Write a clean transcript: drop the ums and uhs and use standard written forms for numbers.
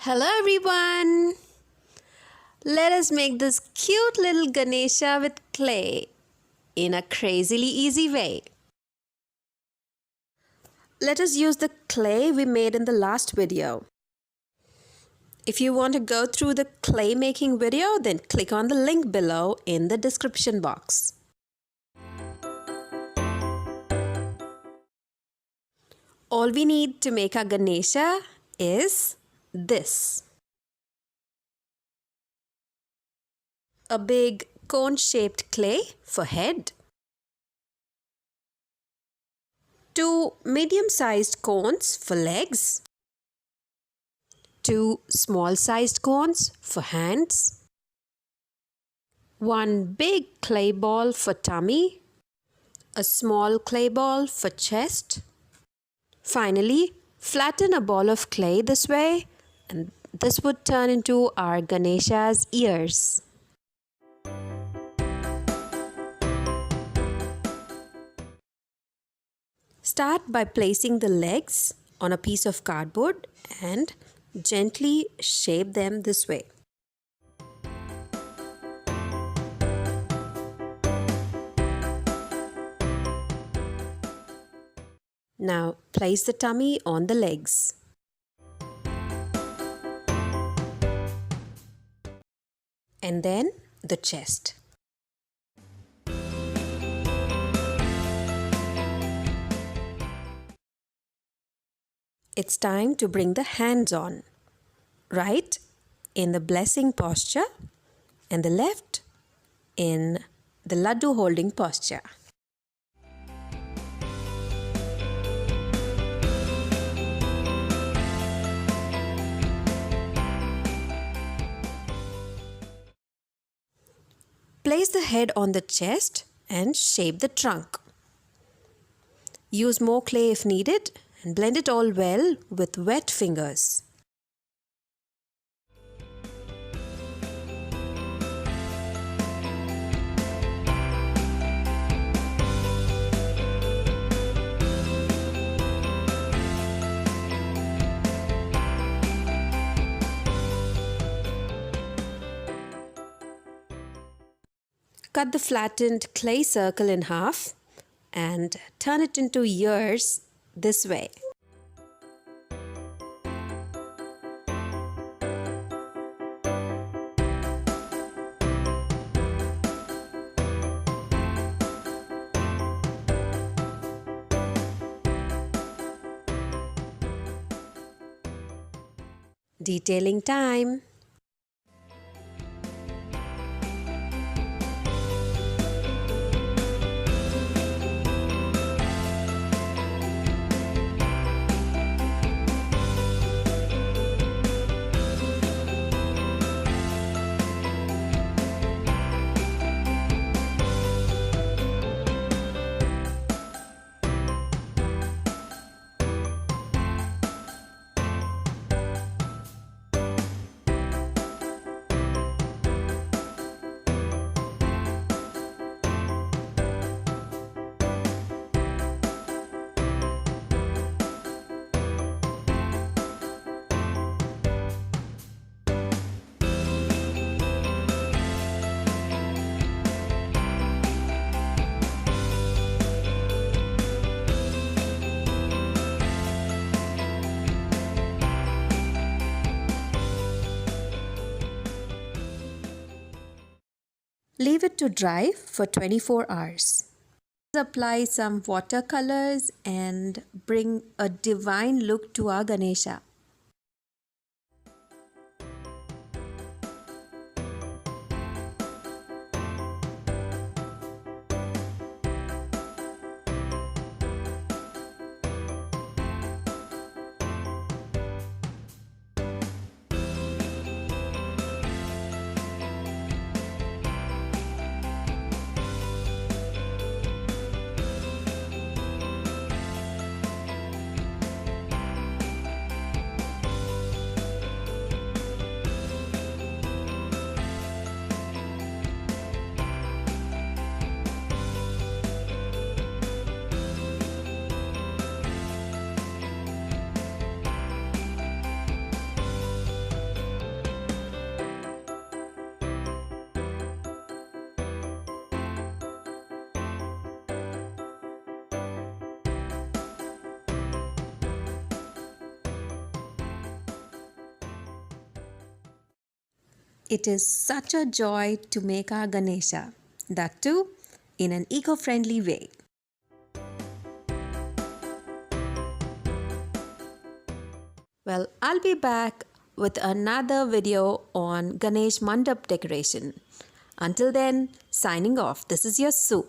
Hello everyone! Let us make this cute little Ganesha with clay in a crazily easy way. Let us use the clay we made in the last video. If you want to go through the clay making video, then click on the link below in the description box. All we need to make our Ganesha is this. A big cone-shaped clay for head. 2 medium-sized cones for legs. 2 small-sized cones for hands. 1 big clay ball for tummy. A small clay ball for chest. Finally, flatten a ball of clay this way, and this would turn into our Ganesha's ears. Start by placing the legs on a piece of cardboard and gently shape them this way. Now place the tummy on the legs. And then the chest. It's time to bring the hands on. Right in the blessing posture and the left in the laddu holding posture. Place the head on the chest and shape the trunk. Use more clay if needed and blend it all well with wet fingers. Cut the flattened clay circle in half and turn it into ears this way. Detailing time. Leave it to dry for 24 hours. Apply some watercolors and bring a divine look to our Ganesha. It is such a joy to make our Ganesha, that too in an eco-friendly way. Well, I'll be back with another video on Ganesh Mandap decoration. Until then, signing off. This is your Sue.